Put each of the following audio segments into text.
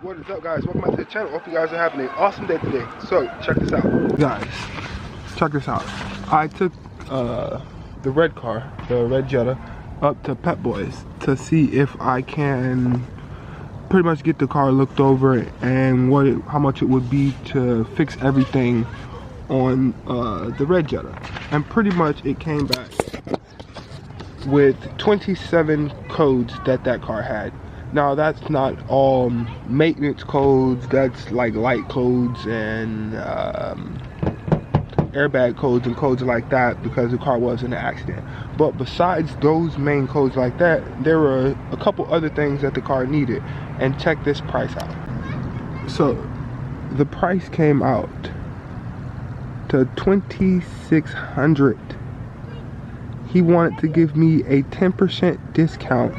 What is up, guys? Welcome back to the channel. Hope you guys are having an awesome day today. So check this out, guys. Check this out. I took the red car, the red Jetta, up to Pep Boys to see if I can pretty much get the car looked over and how much it would be to fix everything on the red Jetta. And pretty much it came back with 27 codes that car had. Now that's not all maintenance codes, that's like light codes and airbag codes and codes like that because the car was in an accident. But besides those main codes like that, there were a couple other things that the car needed. And check this price out. So the price came out to $2,600. He wanted to give me a 10% discount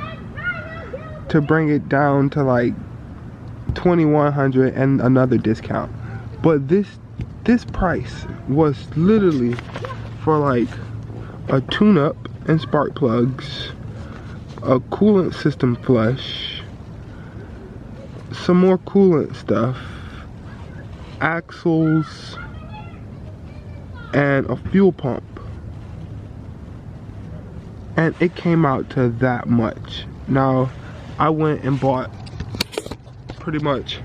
to bring it down to like $2,100 and another discount. But this price was literally for like a tune-up and spark plugs, a coolant system flush, some more coolant stuff, axles, and a fuel pump. And it came out to that much. Now I went and bought pretty much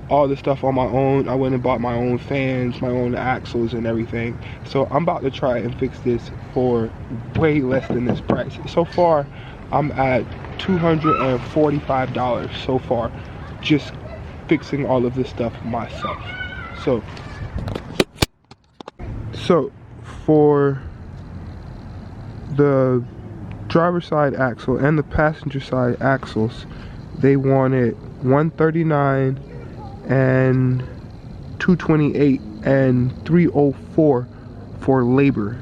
all the stuff on my own. I went and bought my own fans, my own axles and everything. So I'm about to try and fix this for way less than this price. So far, I'm at $245 so far, just fixing all of this stuff myself. So for the driver side axle and the passenger side axles, they wanted $139 and $228 and $304 for labor,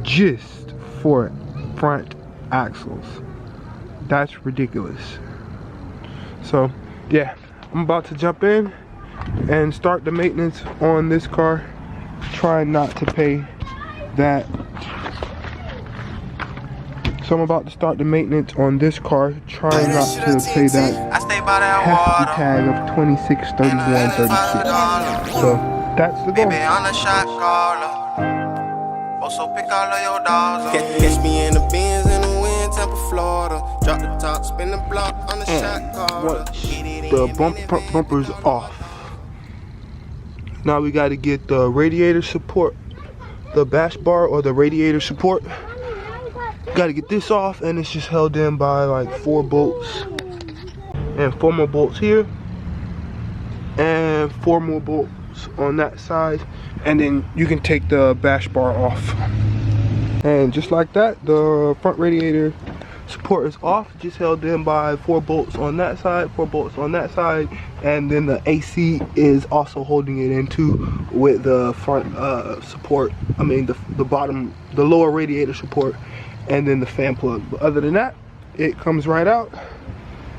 just for front axles. That's ridiculous. So yeah, I'm about to jump in and start the maintenance on this car, trying not to pay that. So I'm about to start the maintenance on this car, trying not to pay that hefty tag of $26.31.36. So that's the goal. Catch me in the Benz in the wind, Tampa, Florida. Drop the top, spin the block on the shot car. Once the bumper's off, now we got to get the radiator support, the bash bar or the radiator support. Got to get this off, and it's just held in by like 4 bolts and 4 more bolts here and 4 more bolts on that side, and then you can take the bash bar off. And just like that, the front radiator support is off, just held in by 4 bolts on that side, 4 bolts on that side, and then the AC is also holding it in too with the front support, I mean the bottom, the lower radiator support, and then the fan plug. But other than that, it comes right out.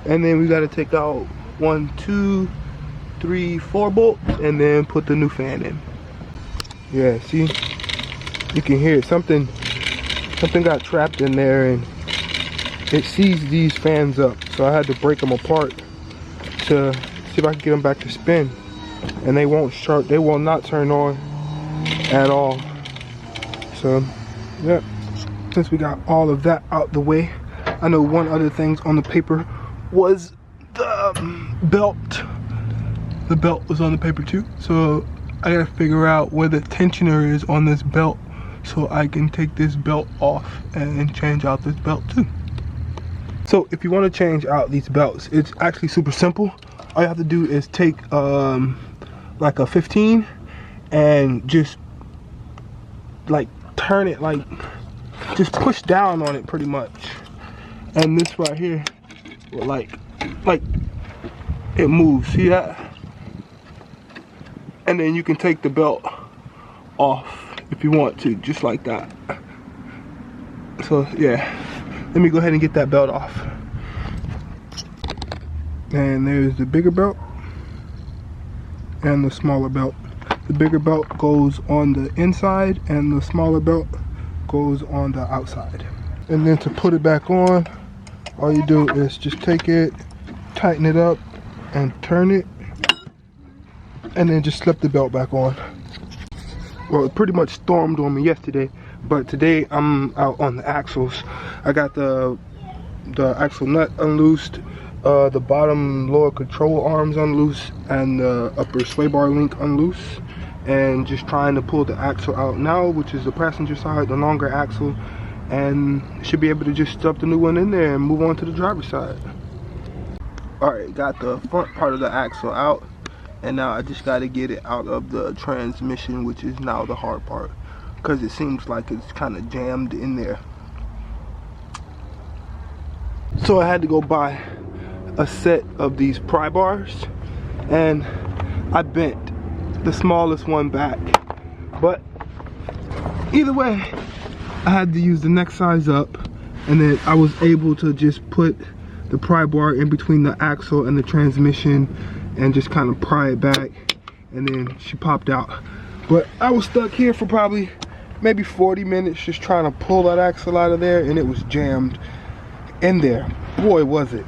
And then we got to take out 1, 2, 3, 4 bolts and then put the new fan in. Yeah, see, you can hear it. Something got trapped in there and it seized these fans up, so I had to break them apart to see if I can get them back to spin, and they won't start, they will not turn on at all. So yeah, since we got all of that out the way, I know one other thing on the paper was the belt. The belt was on the paper too, so I gotta figure out where the tensioner is on this belt so I can take this belt off and change out this belt too. So if you want to change out these belts, it's actually super simple. All you have to do is take like a 15 and just like turn it, like just push down on it pretty much, and this right here will like it moves, see that? And then you can take the belt off if you want to, just like that. So yeah, let me go ahead and get that belt off. And there's the bigger belt and the smaller belt. The bigger belt goes on the inside and the smaller belt goes on the outside. And then to put it back on, all you do is just take it, tighten it up, and turn it, and then just slip the belt back on. Well, it pretty much stormed on me yesterday, but today I'm out on the axles. I got the axle nut unloosed, the bottom lower control arms unloosed, and the upper sway bar link unloosed, and just trying to pull the axle out now, which is the passenger side, the longer axle, and should be able to just stuff the new one in there and move on to the driver's side. Alright, got the front part of the axle out, and now I just got to get it out of the transmission, which is now the hard part, because it seems like it's kind of jammed in there. So I had to go buy a set of these pry bars, and I bent the smallest one back, but either way I had to use the next size up, and then I was able to just put the pry bar in between the axle and the transmission and just kind of pry it back, and then she popped out. But I was stuck here for probably maybe 40 minutes just trying to pull that axle out of there, and it was jammed in there. Boy, was it.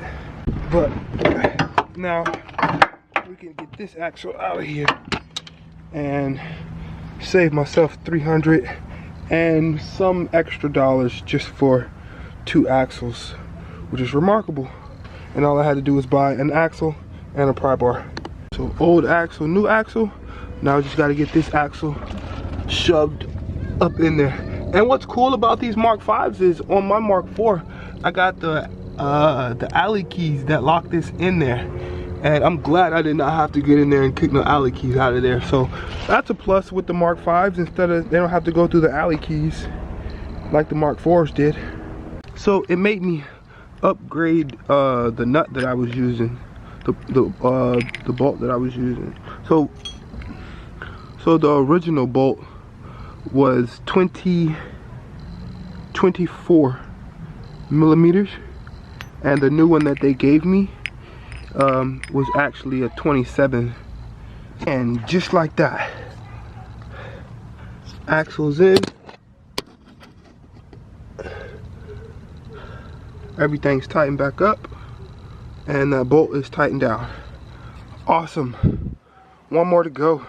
But now we can get this axle out of here and save myself $300 and some extra dollars just for 2 axles, which is remarkable. And all I had to do was buy an axle and a pry bar. So old axle, new axle. Now I just got to get this axle shoved up in there. And what's cool about these Mark 5s is on my Mark 4, I got the alley keys that lock this in there. And I'm glad I did not have to get in there and kick no alley keys out of there. So that's a plus with the Mark 5s. Instead of, they don't have to go through the alley keys like the Mark 4s did. So it made me upgrade the nut that I was using, the bolt that I was using. So the original bolt was 24 millimeters, and the new one that they gave me was actually a 27. And just like that, axle's in, everything's tightened back up, and that bolt is tightened down. Awesome. One more to go.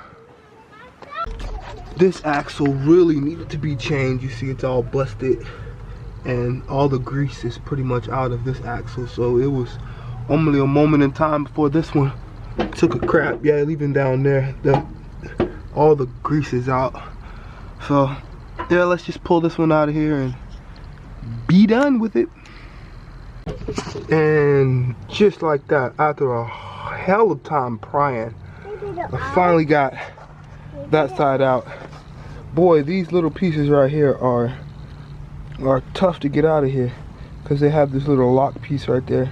This axle really needed to be changed. You see it's all busted, and all the grease is pretty much out of this axle. So it was only a moment in time before this one took a crap. Yeah, even down there, all the grease is out. So yeah, let's just pull this one out of here and be done with it. And just like that, after a hell of time prying, I finally got that side out. Boy, these little pieces right here are tough to get out of here, because they have this little lock piece right there.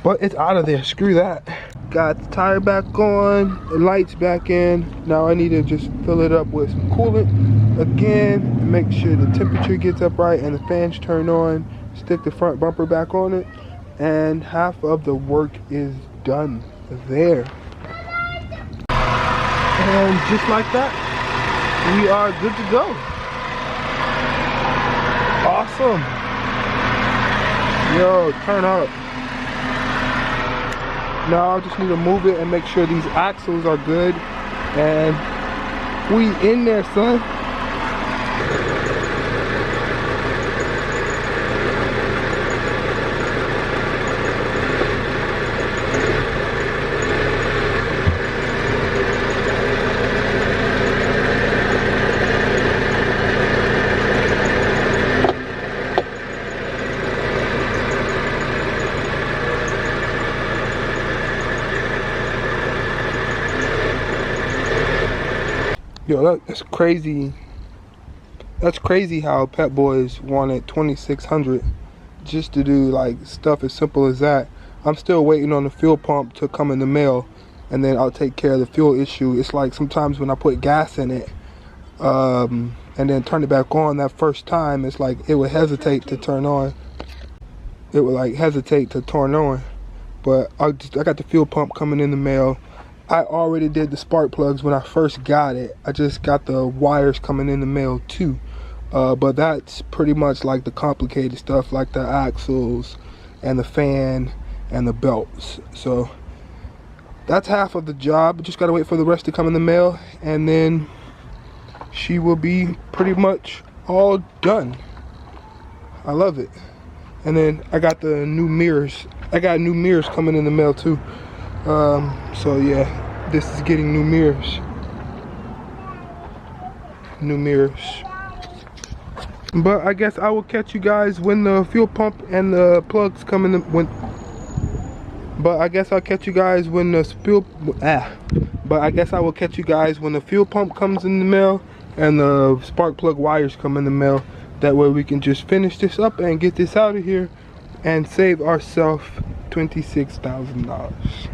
But it's out of there, screw that. Got the tire back on, the lights back in. Now I need to just fill it up with some coolant again, make sure the temperature gets up right and the fans turn on, stick the front bumper back on it, and half of the work is done there. And just like that, we are good to go. Awesome. Yo, turn up. Now I just need to move it and make sure these axles are good, and we in there, son. Yo, that's crazy. That's crazy how Pep Boys wanted $2,600 just to do like stuff as simple as that. I'm still waiting on the fuel pump to come in the mail, and then I'll take care of the fuel issue. It's like sometimes when I put gas in it and then turn it back on that first time, it's like it would hesitate to turn on. It would like hesitate to turn on. But I got the fuel pump coming in the mail. I already did the spark plugs when I first got it. I just got the wires coming in the mail too. But that's pretty much like the complicated stuff, like the axles and the fan and the belts. So that's half of the job. Just gotta wait for the rest to come in the mail, and then she will be pretty much all done. I love it. And then I got the new mirrors. I got new mirrors coming in the mail too. So yeah, this is getting new mirrors. New mirrors. But I guess I will catch you guys when the fuel pump and the plugs come in the But I guess I'll catch you guys when the But I guess I will catch you guys when the fuel pump comes in the mail and the spark plug wires come in the mail. That way we can just finish this up and get this out of here and save ourselves $26,000.